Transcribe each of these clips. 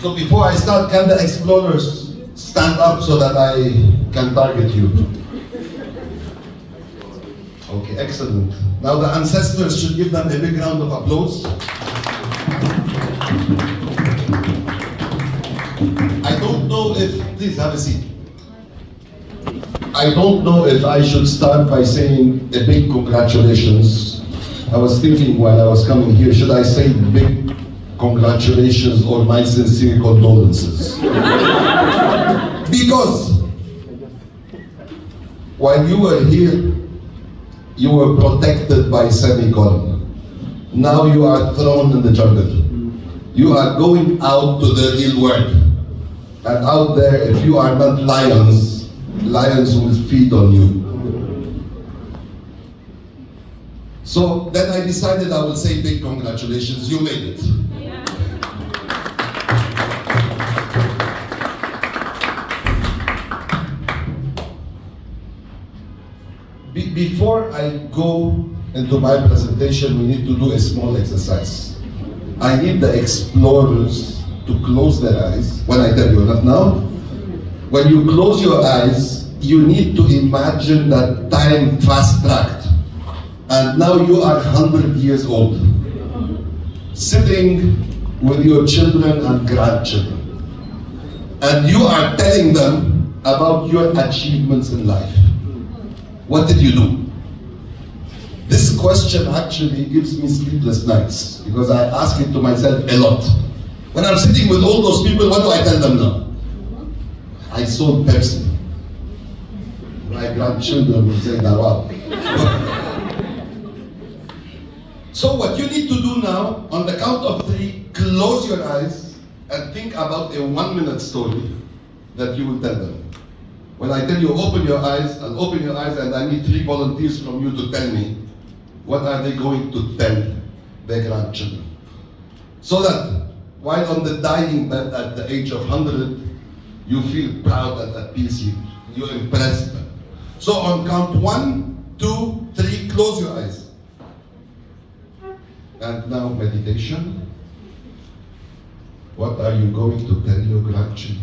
So before I start, can the Xplorers stand up so that I can target you? Okay, excellent. Now the ancestors should give them a big round of applause. I don't know if, please have a seat. I don't know if I should start by saying a big congratulations. I was thinking while I was coming here, should I say big congratulations or my sincere condolences? Because while you were here, you were protected by semicolon. Now you are thrown in the jungle. You are going out to the real world. And out there, if you are not lions, lions will feed on you. So then I decided I will say big congratulations, you made it. Yeah. Before I go into my presentation, we need to do a small exercise. I need the Xplorers to close their eyes. When I tell you, not now. When you close your eyes, you need to imagine that time fast-tracked. And now you are 100 years old, sitting with your children and grandchildren. And you are telling them about your achievements in life. What did you do? This question actually gives me sleepless nights because I ask it to myself a lot. When I'm sitting with all those people, what do I tell them now? I sold Pepsi. My grandchildren will say that, wow. So what you need to do now, on the count of 3, close your eyes and think about a 1-minute story that you will tell them. When I tell you open your eyes, I'll open your eyes and I need 3 volunteers from you to tell me what are they going to tell their grandchildren. So that while on the dying bed at the age of 100, you feel proud and at peace, you impress them. So on count 1, 2, 3, close your eyes. And now meditation. What are you going to tell your grandchildren?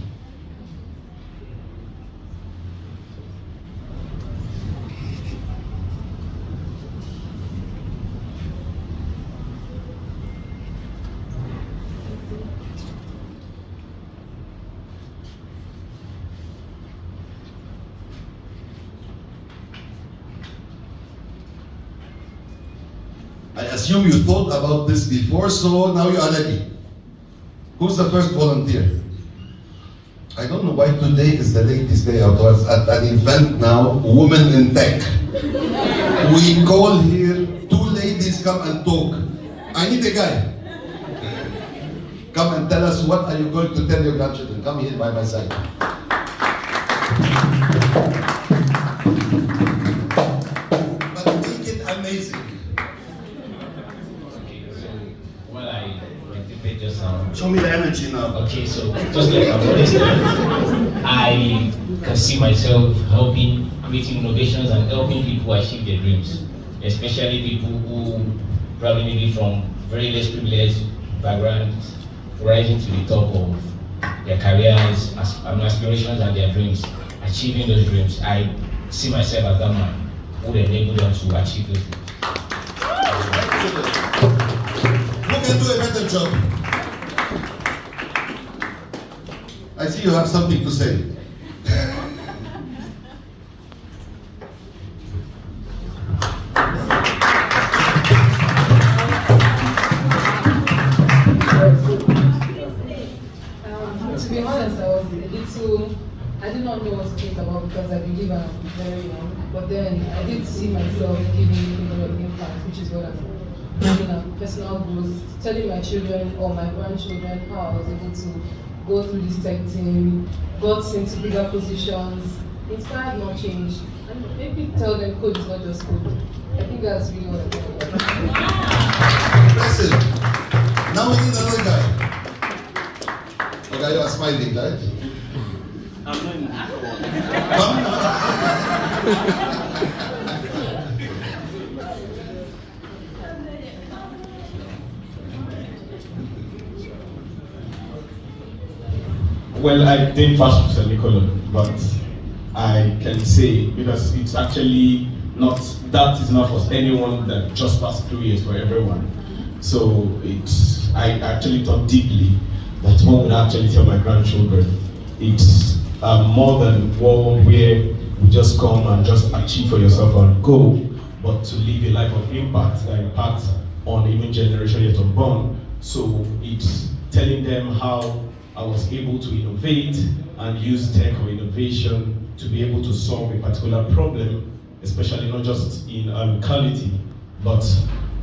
I assume you thought about this before, so now you are ready. Who's the first volunteer? I don't know why today is the ladies' day. I was at an event now, Women in Tech. We call here 2 ladies come and talk. I need a guy. Come and tell us what are you going to tell your grandchildren. Come here by my side. But make it amazing. Show me the energy now. Okay, so just like I've already said, I can see myself helping, creating innovations and helping people achieve their dreams, especially people who probably maybe from very less privileged backgrounds, rising to the top of their careers, aspirations and their dreams, achieving those dreams. I see myself as that man who will enable them to achieve those dreams. Who can do a better job? I see you have something to say. To be honest, I did not know what to think about because I believe I'm very young. But then I did see myself giving a lot of impact, which is what I'm doing, personal growth, telling my children or my grandchildren how I was able to go through this tech team, got into bigger positions, inspired, not change, and maybe tell them code is not just code. I think that's really what I'm doing. Impressive. Now we need another guy. Okay, you are smiling, right? I'm not in the Well, I didn't pass with semicolon, but I can say, because it's actually not, that is not for anyone that just passed 2 years, for everyone. So I actually thought deeply that one would actually tell my grandchildren. It's more than one where you just come and just achieve for yourself and go, but to live a life of impact, that impact on even generation yet unborn. So it's telling them how I was able to innovate and use tech or innovation to be able to solve a particular problem, especially not just in locality, but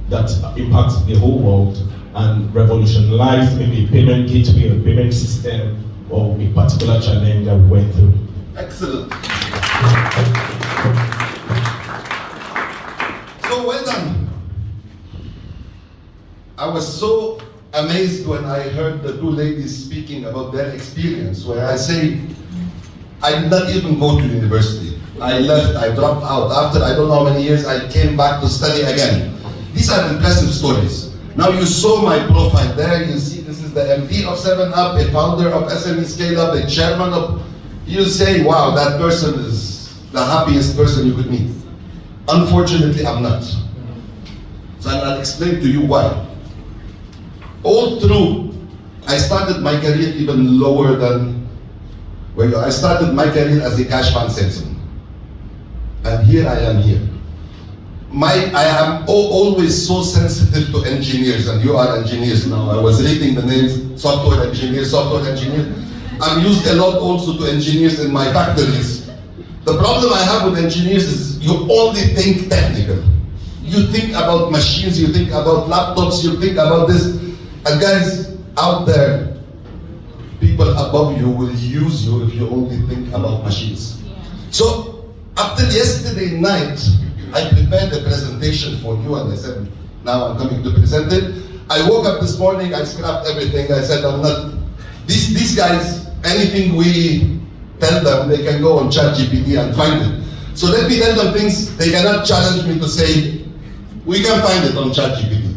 that impacts the whole world and revolutionize maybe a payment gateway or payment system or a particular challenge that we went through. Excellent. So well done. I was so amazed when I heard the two ladies speaking about their experience, where I say, I did not even go to university. I left, I dropped out. After I don't know how many years, I came back to study again. These are impressive stories. Now you saw my profile there, you see this is the MD of 7UP, a founder of SME Scale Up, a chairman of, you say, wow, that person is the happiest person you could meet. Unfortunately, I'm not. So I'll explain to you why. All through, I started my career even lower than where I started my career as a cash van salesman. And here I am here. I am always so sensitive to engineers, and you are engineers now. I was reading the names, software engineer. I'm used a lot also to engineers in my factories. The problem I have with engineers is you only think technical. You think about machines, you think about laptops, you think about this. And guys out there, people above you will use you if you only think about machines. So up till yesterday night, I prepared a presentation for you, and I said, now I'm coming to present it. I woke up this morning, I scrapped everything. I said, I'm not, these guys, anything we tell them, they can go on ChatGPT and find it. So let me tell them things they cannot challenge me to say, we can find it on ChatGPT.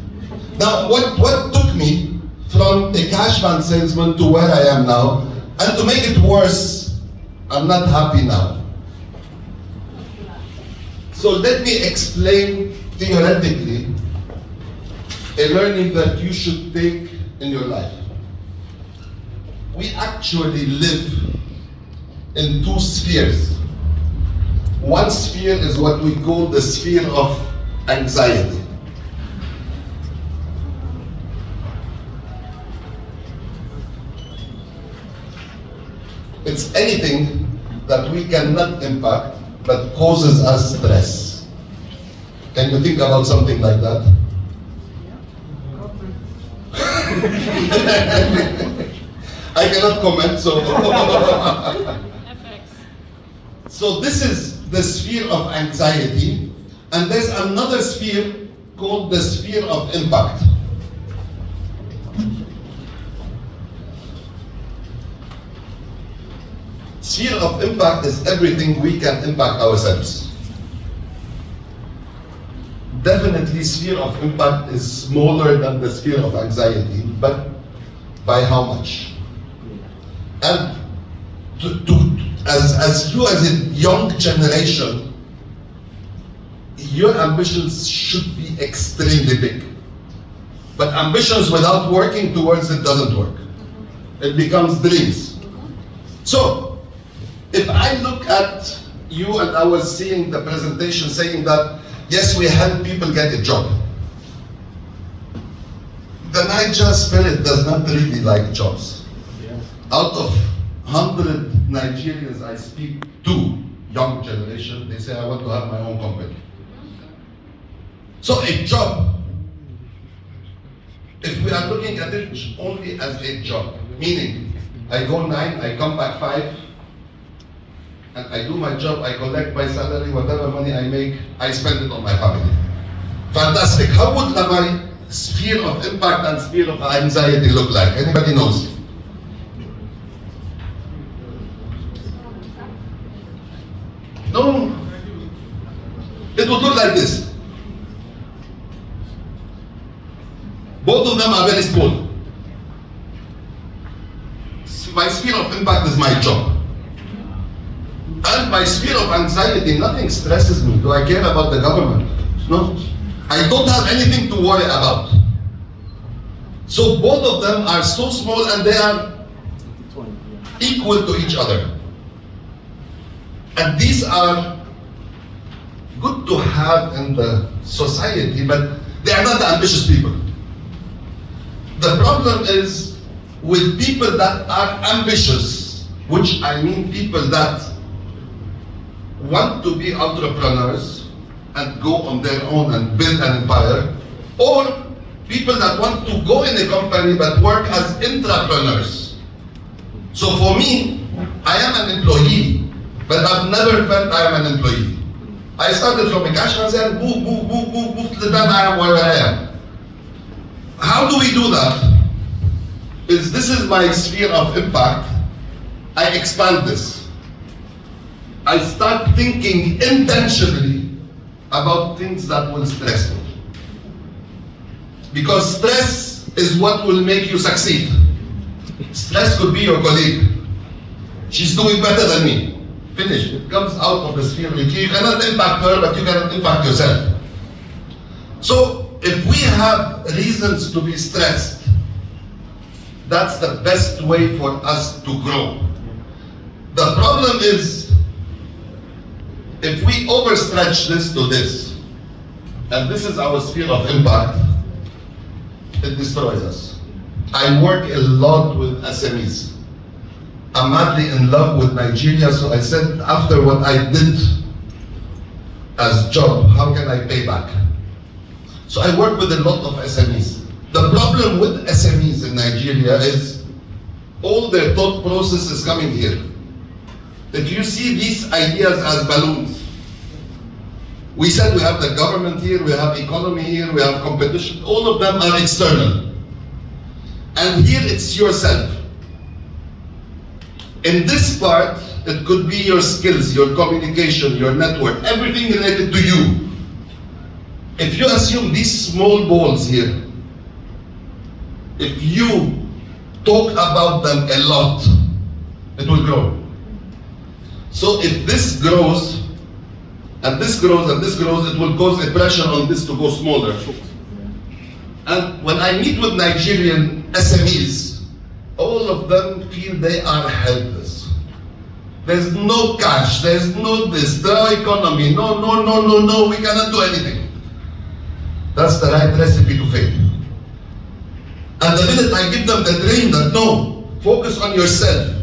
Now, what took me from a cash van salesman to where I am now, and to make it worse, I'm not happy now. So let me explain theoretically a learning that you should take in your life. We actually live in two spheres. One sphere is what we call the sphere of anxiety. It's anything that we cannot impact but causes us stress. Can you think about something like that? I cannot comment, so. So this is the sphere of anxiety, and there's another sphere called the sphere of impact. Sphere of impact is everything we can impact ourselves. Definitely sphere of impact is smaller than the sphere of anxiety, but by how much? And as you as a young generation, your ambitions should be extremely big. But ambitions without working towards it doesn't work. It becomes dreams. So, if I look at you, and I was seeing the presentation saying that, yes, we help people get a job. The Niger spirit does not really like jobs. Out of 100 Nigerians I speak to, young generation, they say, I want to have my own company. So a job, if we are looking at it only as a job, meaning I go 9, I come back 5, and I do my job, I collect my salary, whatever money I make, I spend it on my family. Fantastic. How would my sphere of impact and sphere of anxiety look like? Anybody knows? No. It would look like this. Both of them are very small. my sphere of impact is my job. And my sphere of anxiety, nothing stresses me. Do I care about the government? No. I don't have anything to worry about. So both of them are so small and they are equal to each other. And these are good to have in the society, but they are not the ambitious people. The problem is with people that are ambitious, which I mean people that want to be entrepreneurs and go on their own and build an empire, or people that want to go in a company but work as intrapreneurs. So for me, I am an employee, but I've never felt I am an employee. I started from a cash and move to the time I am where I am. How do we do that? This is my sphere of impact. I expand this. I start thinking intentionally about things that will stress me. Because stress is what will make you succeed. Stress could be your colleague. She's doing better than me. Finish. It comes out of the sphere. You cannot impact her, but you cannot impact yourself. So, if we have reasons to be stressed, that's the best way for us to grow. The problem is, if we overstretch this to this, and this is our sphere of impact, it destroys us. I work a lot with SMEs. I'm madly in love with Nigeria, so I said after what I did as job, how can I pay back? So I work with a lot of SMEs. The problem with SMEs in Nigeria is all their thought process is coming here. If you see these ideas as balloons, we said we have the government here, we have economy here, we have competition, all of them are external. And here it's yourself. In this part, it could be your skills, your communication, your network, everything related to you. If you assume these small balls here, if you talk about them a lot, it will grow. So if this grows, and this grows, and this grows, it will cause a pressure on this to go smaller. And when I meet with Nigerian SMEs, all of them feel they are helpless. There's no cash, there's no this, no economy, no, we cannot do anything. That's the right recipe to fail. And the minute I give them the dream that no, focus on yourself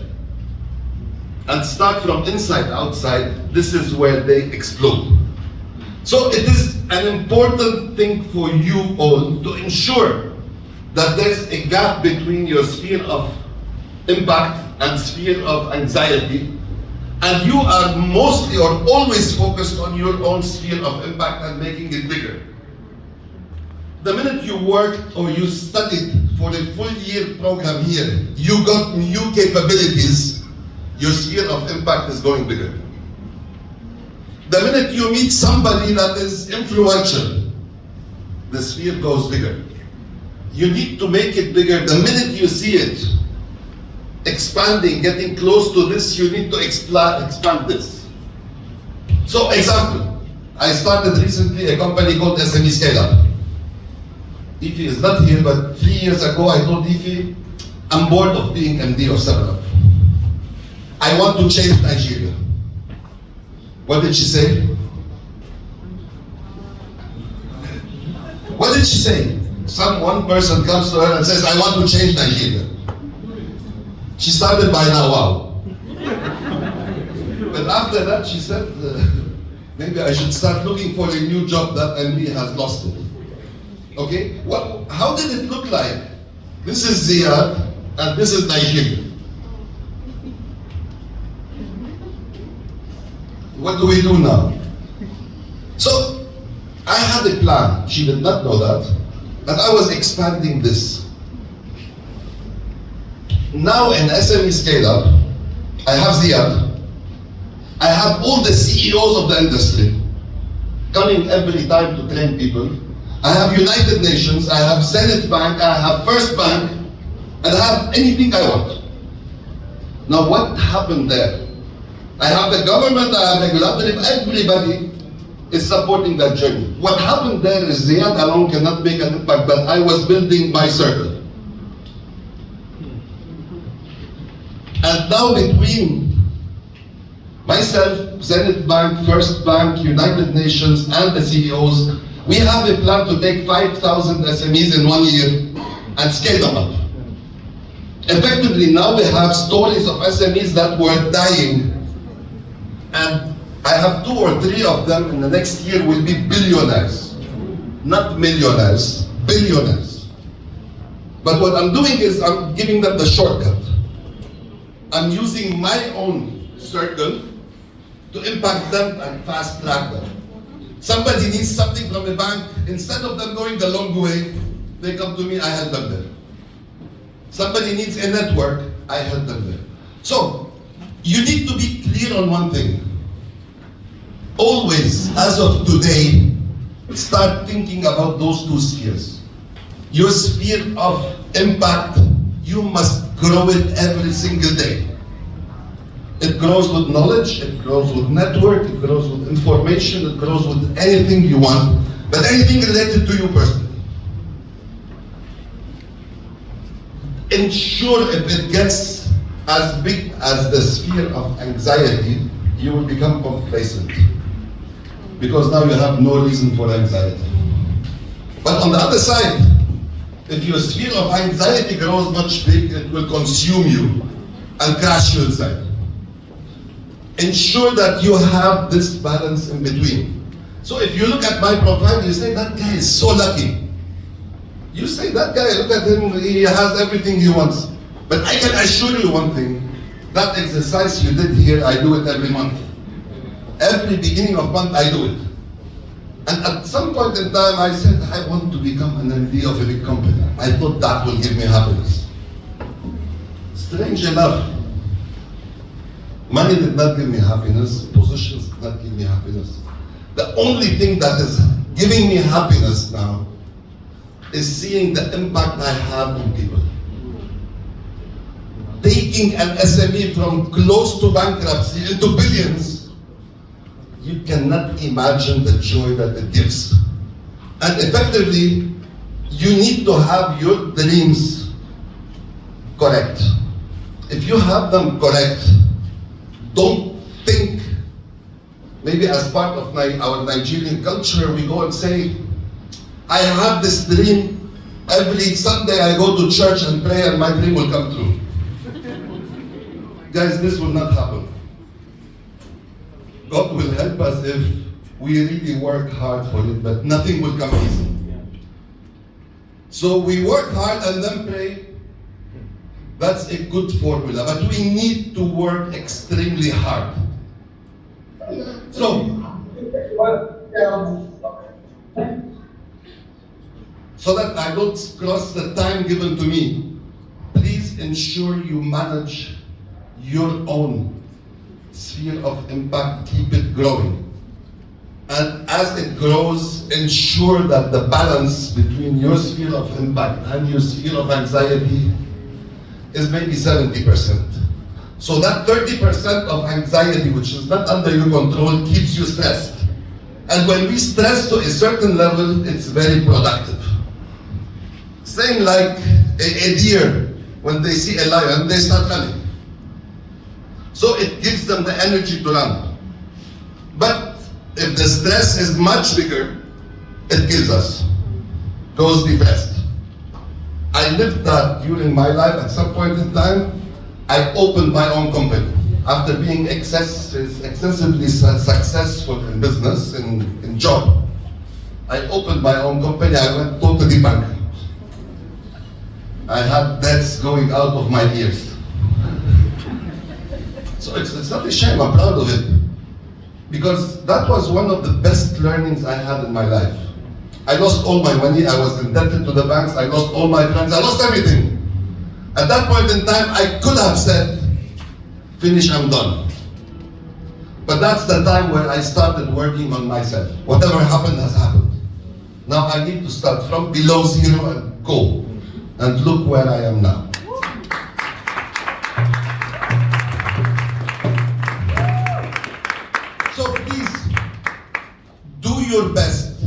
and start from inside outside, this is where they explode. So it is an important thing for you all to ensure that there's a gap between your sphere of impact and sphere of anxiety, and you are mostly or always focused on your own sphere of impact and making it bigger. The minute you worked or you studied for a full year program here, you got new capabilities, your sphere of impact is going bigger. The minute you meet somebody that is influential, the sphere goes bigger. You need to make it bigger. The minute you see it expanding, getting close to this, you need to expand this. So, example, I started recently a company called SME Scale Up. Ify is not here, but 3 years ago I told Ify, I'm bored of being MD of 7-Up. I want to change Nigeria. What did she say? What did she say? One person comes to her and says, I want to change Nigeria. She started by now, wow. But after that, she said, maybe I should start looking for a new job that MD has lost it. Okay, how did it look like? This is Ziad, and this is Nigeria. What do we do now? So, I had a plan. She did not know that. But I was expanding this. Now in SME Scale Up, I have Ziad. I have all the CEOs of the industry coming every time to train people. I have United Nations, I have Zenith Bank, I have First Bank, and I have anything I want. Now what happened there? I have the government, I have regulatory, everybody is supporting that journey. What happened there is Ziad alone cannot make an impact, but I was building my circle. And now between myself, Zenith Bank, First Bank, United Nations, and the CEOs, we have a plan to take 5,000 SMEs in 1 year and scale them up. Effectively, now we have stories of SMEs that were dying, and I have 2 or 3 of them in the next year will be billionaires. Not millionaires, billionaires. But what I'm doing is I'm giving them the shortcut. I'm using my own circle to impact them and fast track them. Somebody needs something from a bank, instead of them going the long way, they come to me, I help them there. Somebody needs a network, I help them there. So, you need to be clear on one thing. Always, as of today, start thinking about those 2 spheres. Your sphere of impact, you must grow it every single day. It grows with knowledge, it grows with network, it grows with information, it grows with anything you want, but anything related to you personally. Ensure if it gets as big as the sphere of anxiety, you will become complacent. Because now you have no reason for anxiety. But on the other side, if your sphere of anxiety grows much big, it will consume you and crash you inside. Ensure that you have this balance in between. So if you look at my profile, you say, that guy is so lucky. You say, that guy, look at him, he has everything he wants. But I can assure you one thing, that exercise you did here, I do it every month. Every beginning of month, I do it. And at some point in time, I said, I want to become an MD of a big company. I thought that will give me happiness. Strange enough, money did not give me happiness, positions did not give me happiness. The only thing that is giving me happiness now is seeing the impact I have on people. Taking an SME from close to bankruptcy into billions, you cannot imagine the joy that it gives. And effectively, you need to have your dreams correct. If you have them correct, don't think, maybe as part of our Nigerian culture, we go and say, I have this dream, every Sunday I go to church and pray and my dream will come true. Guys, this will not happen. God will help us if we really work hard for it, but nothing will come easy. So we work hard and then pray. That's a good formula, but we need to work extremely hard. So that I don't cross the time given to me, please ensure you manage your own sphere of impact, keep it growing. And as it grows, ensure that the balance between your sphere of impact and your sphere of anxiety is maybe 70%. So that 30% of anxiety, which is not under your control, keeps you stressed. And when we stress to a certain level, it's very productive. Same like a deer, when they see a lion, they start running. So it gives them the energy to run. But if the stress is much bigger, it kills us, goes depressed. I lived that during my life. At some point in time, I opened my own company. After being excessively successful in business, in job, I opened my own company. I went totally bankrupt. I had debts going out of my ears. So it's not a shame, I'm proud of it. Because that was one of the best learnings I had in my life. I lost all my money, I was indebted to the banks, I lost all my friends, I lost everything. At that point in time, I could have said, finish, I'm done. But that's the time where I started working on myself. Whatever happened has happened. Now I need to start from below zero and go. And look where I am now. your best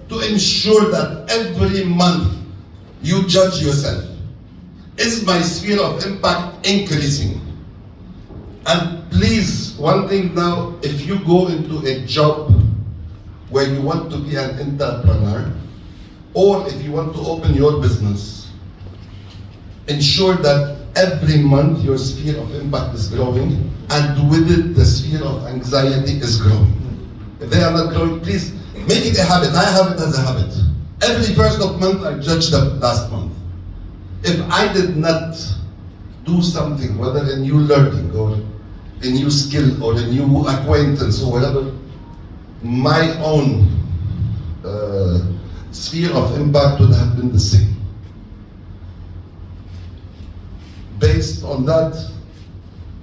to ensure that every month you judge yourself. Is my sphere of impact increasing? And please, one thing now, if you go into a job where you want to be an entrepreneur, or if you want to open your business, ensure that every month your sphere of impact is growing, and with it the sphere of anxiety is growing. If they are not growing, please make it a habit. I have it as a habit. Every first of month I judge the last month. If I did not do something, whether a new learning or a new skill or a new acquaintance or whatever, my own sphere of impact would have been the same. Based on that,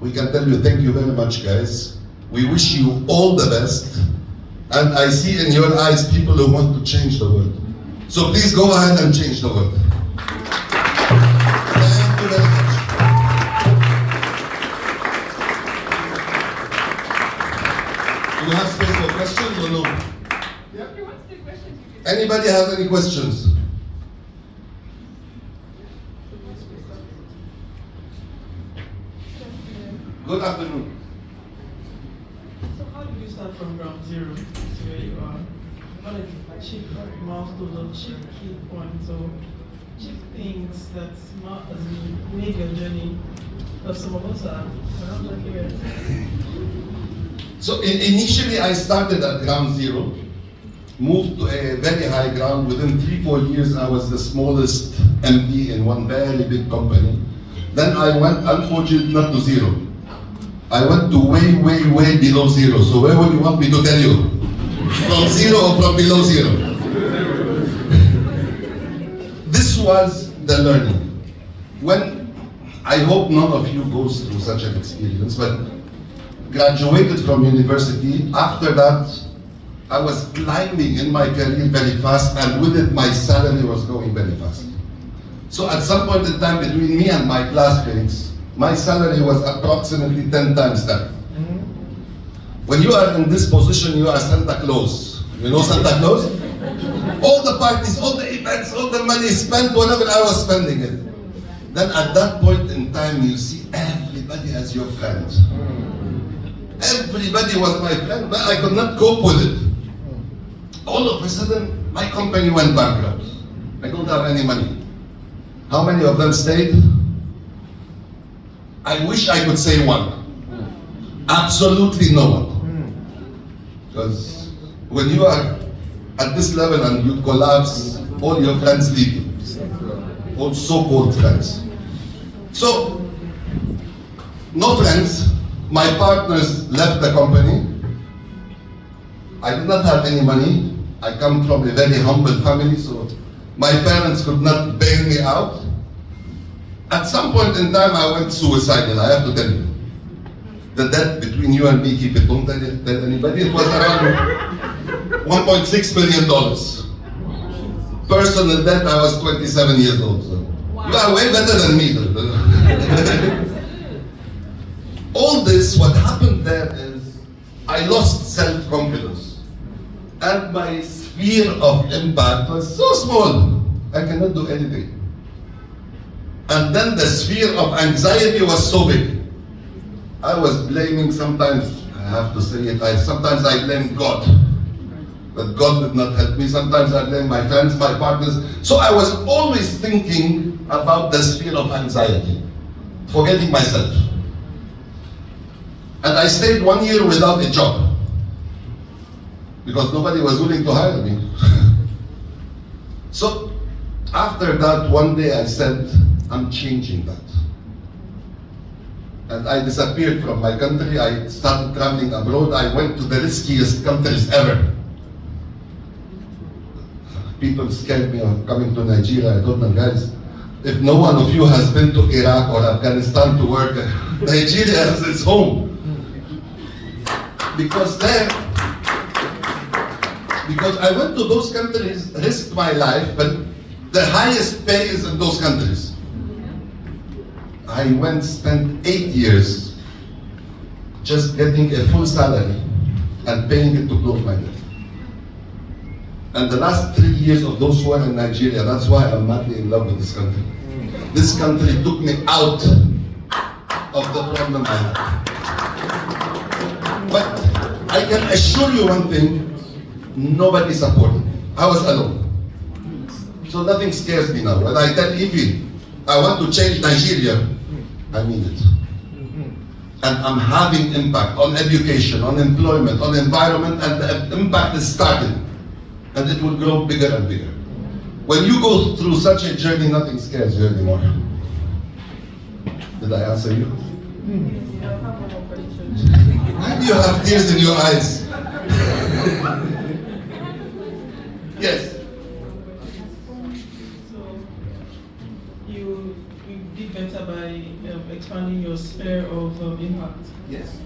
we can tell you thank you very much, guys. We wish you all the best. And I see in your eyes people who want to change the world. So please go ahead and change the world. Thank you very much. Do you have space for questions or no? Anybody have any questions? Good afternoon. So how did you start from ground zero to where you are? What is achieve milestones or achieve key points or achieve things that made your journey? Because some of us are not here. So initially I started at ground zero, moved to a very high ground. Within 3-4 years I was the smallest MD in one very big company. Then I went, unfortunately, not to zero. I went to way, way, way below zero. So where would you want me to tell you? From zero or from below zero? This was the learning. When, I hope none of you goes through such an experience, but graduated from university, after that, I was climbing in my career very fast, and with it my salary was growing very fast. So at some point in time between me and my classmates, my salary was approximately 10 times that. When you are in this position, you are Santa Claus. You know Santa Claus? All the parties, all the events, all the money spent, whatever, I was spending it. Then at that point in time, you see everybody as your friend. Everybody was my friend, but I could not cope with it. All of a sudden, my company went bankrupt. I don't have any money. How many of them stayed? I wish I could say one. Absolutely no one. Because when you are at this level and you collapse, all your friends leave you. All so-called friends. So, no friends. My partners left the company. I did not have any money. I come from a very humble family, so my parents could not bail me out. At some point in time, I went suicidal, I have to tell you. The debt between you and me, keep it, don't tell anybody. It was around $1.6 million. Personal debt, I was 27 years old. So. Wow. You are way better than me. All this, what happened there is, I lost self-confidence. And my sphere of impact was so small, I cannot do anything. And then the sphere of anxiety was so big. I was blaming sometimes, I have to say it, sometimes I blame God. But God did not help me. Sometimes I blame my friends, my partners. So I was always thinking about the sphere of anxiety, forgetting myself. And I stayed 1 year without a job because nobody was willing to hire me. So after that, one day I said, I'm changing that. And I disappeared from my country. I started traveling abroad. I went to the riskiest countries ever. People scared me of coming to Nigeria. I told them, guys, if no one of you has been to Iraq or Afghanistan to work, Nigeria is its home. Because I went to those countries, risked my life, but the highest pay is in those countries. I spent 8 years just getting a full salary and paying it to close my debt. And the last 3 years of those who are in Nigeria, that's why I'm madly in love with this country. This country took me out of the problem I had. But I can assure you one thing, nobody supported me. I was alone. So nothing scares me now. When I tell Evie, I want to change Nigeria, I mean it. And I'm having impact on education, on employment, on environment, and the impact is starting. And it will grow bigger and bigger. When you go through such a journey, nothing scares you anymore. Did I answer you? Why do you have tears in your eyes? Yes. So you did better by expanding your sphere of impact, Yes.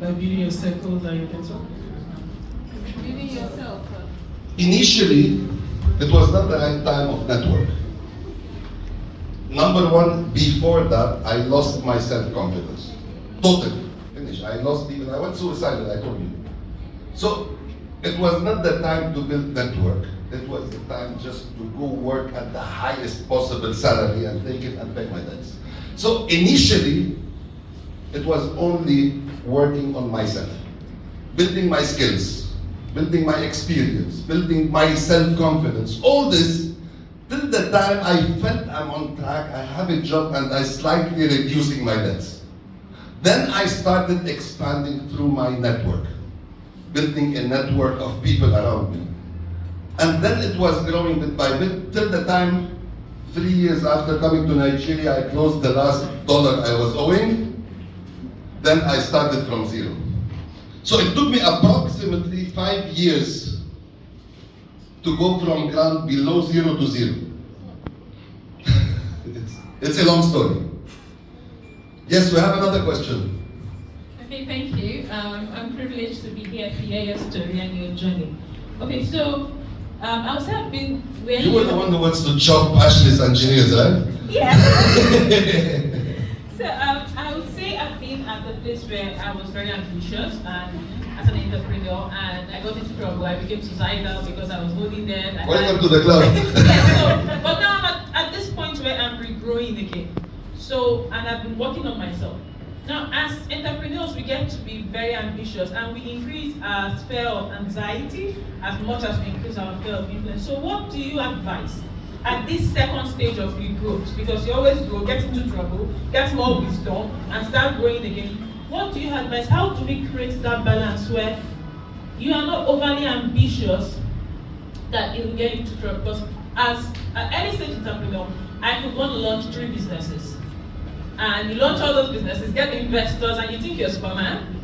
by building your circles and your network. Building yourself. Initially, it was not the right time of network. Number one, before that, I lost my self-confidence. Totally. Finish. I lost even, I went suicidal, I told you. So, it was not the time to build network. It was the time just to go work at the highest possible salary and take it and pay my debts. So, initially, it was only working on myself. Building my skills, building my experience, building my self-confidence. All this till the time I felt I'm on track, I have a job and I slightly reducing my debts. Then I started expanding through my network, building a network of people around me. And then it was growing bit by bit till the time, 3 years after coming to Nigeria, I closed the last dollar I was owing. Then I started from zero. So it took me approximately 5 years to go from ground below zero to zero. It's a long story. Yes, we have another question. Okay, thank you. I'm privileged to be here to hear your story and your journey. Okay, so I was having when You were the one who wants to chop Ashley's engineers, right? Yeah. So I would say I've been at the place where I was very ambitious and as an entrepreneur, and I got into trouble. I became suicidal because I was holding debt. Welcome to the club. Yeah, so, but now I'm at this point where I'm regrowing again. So, and I've been working on myself. Now, as entrepreneurs, we get to be very ambitious and we increase our sphere of anxiety as much as we increase our sphere of influence. So what do you advise at this second stage of your growth? Because you always grow, get into trouble, get more wisdom, and start growing again. What do you advise? How do we create that balance where you are not overly ambitious that it will get you into trouble? Because as an early stage entrepreneur, I could want to launch 3 businesses. And you launch all those businesses, get investors, and you think you're Superman,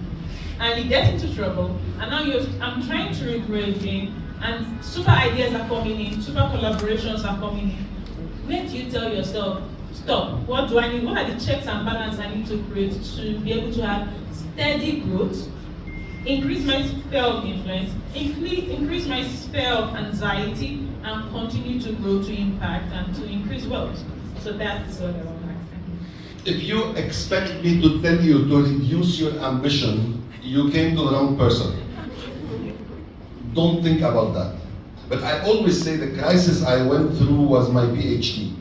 and you get into trouble, and now I'm trying to regrow again, and super ideas are coming in, super collaborations are coming in. Where do you tell yourself, stop, what do I need, what are the checks and balances I need to create to be able to have steady growth, increase my sphere of influence, increase my sphere of anxiety, and continue to grow to impact and to increase wealth? So that's what I want to ask. If you expect me to tell you to reduce your ambition, you came to the wrong person. Don't think about that. But I always say the crisis I went through was my PhD.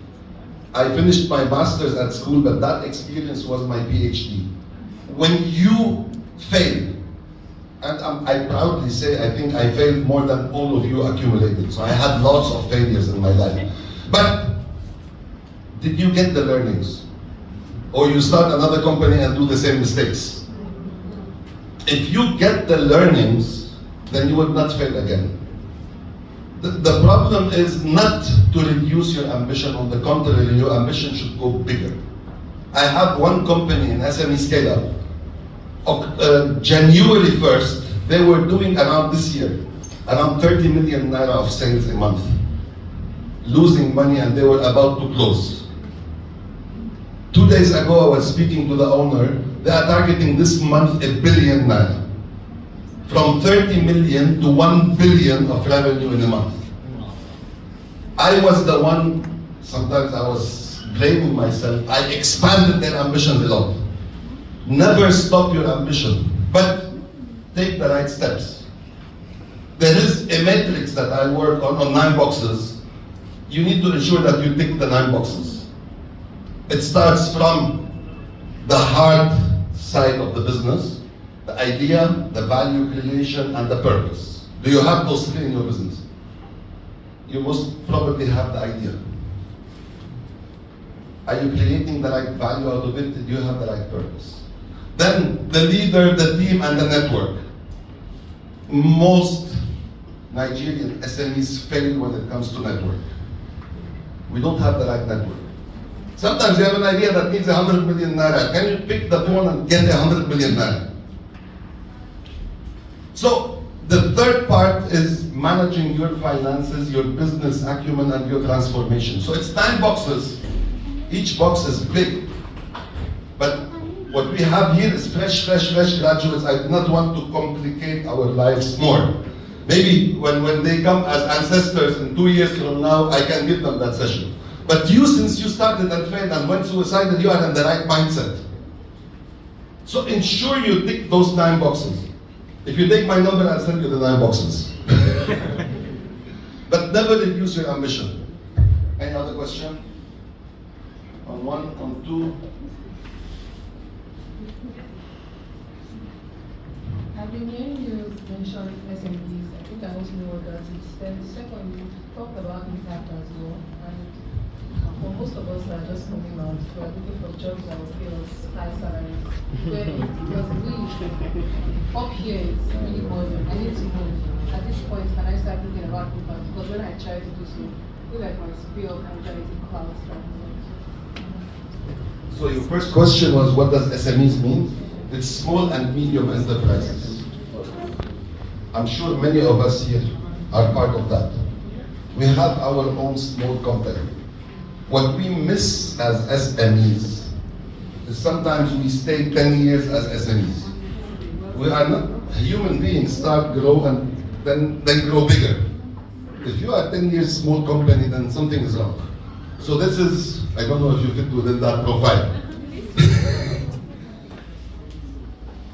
I finished my master's at school, but that experience was my PhD. When you fail, and I proudly say I think I failed more than all of you accumulated. So I had lots of failures in my life. But did you get the learnings? Or you start another company and do the same mistakes? If you get the learnings, then you will not fail again. The problem is not to reduce your ambition. On the contrary, your ambition should go bigger. I have one company in SME scale-up. January 1st, they were doing around this year, around 30 million naira of sales a month. Losing money, and they were about to close. 2 days ago, I was speaking to the owner. They are targeting this month 1 billion naira. From 30 million to 1 billion of revenue in a month. I was the one, sometimes I was blaming myself. I expanded their ambitions a lot. Never stop your ambition, but take the right steps. There is a matrix that I work on 9 boxes. You need to ensure that you tick the 9 boxes. It starts from the hard side of the business, the idea, the value creation, and the purpose. Do you have those 3 in your business? You most probably have the idea. Are you creating the right value out of it? Do you have the right purpose? Then the leader, the team, and the network. Most Nigerian SMEs fail when it comes to network. We don't have the right network. Sometimes you have an idea that needs 100 million naira. Can you pick the phone and get 100 million naira? So the third part is managing your finances, your business acumen, and your transformation. So it's 9 boxes. Each box is big. But what we have here is fresh graduates. I do not want to complicate our lives more. Maybe when they come as ancestors in 2 years from now, I can give them that session. But you, since you started and failed and went suicidal, you are in the right mindset. So ensure you tick those 9 boxes. If you take my number, I'll send you the 9 boxes. But never reduce your ambition. Any other question? On 1, on 2? I've been hearing you mention SMEs. I think I also know what that is. Then second, you talked about impact as well. And for most of us that are just coming out, we are looking for jobs that will pay us high salaries. Because we, up here, it's really boring. I need to know, at this point, can I start thinking about impact? Because when I try to do so, I feel like my sphere of anxiety clouds from me. So your first question was, what does SMEs mean? It's small and medium enterprises. I'm sure many of us here are part of that. We have our own small company. What we miss as SMEs is sometimes we stay 10 years as SMEs. We are not human beings, start, grow, and then grow bigger. If you are 10 years small company, then something is wrong. So this is, I don't know if you fit within that profile.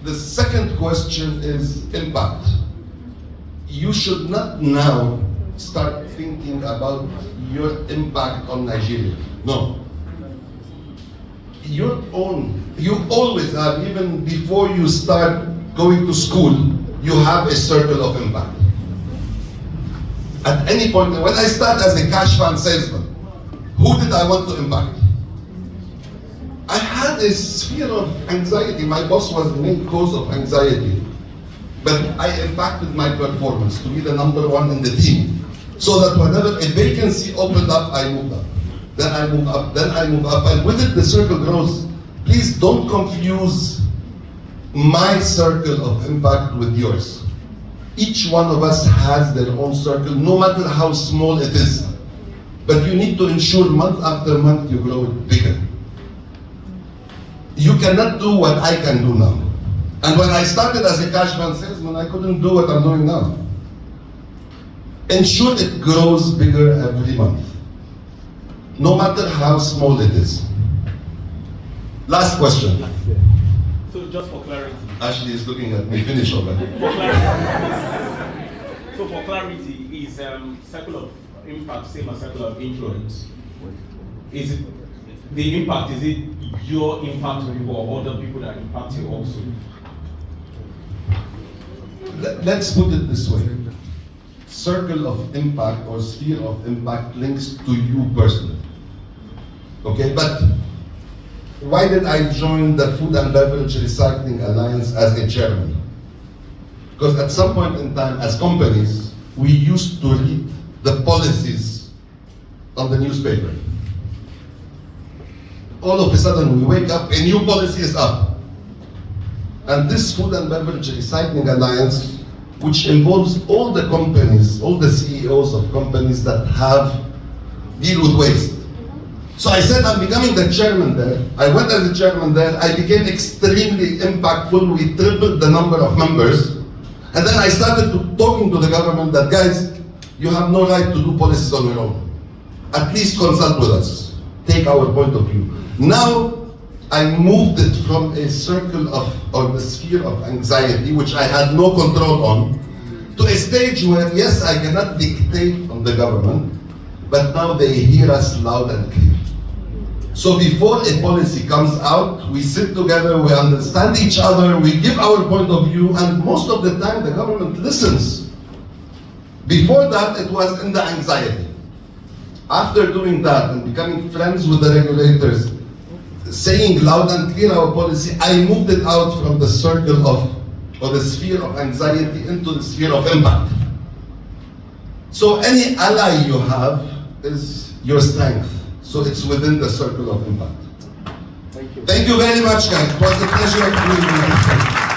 The second question is impact. You should not now start thinking about your impact on Nigeria. No. Your own, you always have, even before you start going to school, you have a circle of impact. At any point, when I start as a cash van salesman, who did I want to impact? I had a sphere of anxiety. My boss was the main cause of anxiety. But I impacted my performance to be the number 1 in the team. So that whenever a vacancy opened up, I moved up. Then I move up, then I move up. And with it, the circle grows. Please don't confuse my circle of impact with yours. Each one of us has their own circle, no matter how small it is. But you need to ensure month after month you grow it bigger. You cannot do what I can do now. And when I started as a cash van salesman, I couldn't do what I'm doing now. Ensure it grows bigger every month, no matter how small it is. Last question. So just for clarity. Ashley is looking at me. Finish already. So for clarity, is circle of impact same as circle of influence? Is it the impact? Is it your impact on people or other people that impact you also? Let's put it this way. Circle of impact or sphere of impact links to you personally. Okay, but why did I join the Food and Beverage Recycling Alliance as a chairman? Because at some point in time, as companies, we used to read the policies on the newspaper. All of a sudden, we wake up, a new policy is up. And this Food and Beverage Recycling Alliance, which involves all the companies, all the CEOs of companies that deal with waste. So I said, I'm becoming the chairman there. I went as the chairman there. I became extremely impactful. We tripled the number of members. And then I started talking to the government that, guys, you have no right to do policies on your own. At least consult with us. Take our point of view. Now, I moved it from a circle of, or the sphere of anxiety, which I had no control on, to a stage where, yes, I cannot dictate on the government, but now they hear us loud and clear. So before a policy comes out, we sit together, we understand each other, we give our point of view, and most of the time the government listens. Before that, it was in the anxiety. After doing that and becoming friends with the regulators, saying loud and clear our policy, I moved it out from the circle of, or the sphere of anxiety into the sphere of impact. So any ally you have is your strength. So it's within the circle of impact. Thank you. Thank you very much, guys. It was a pleasure being with you.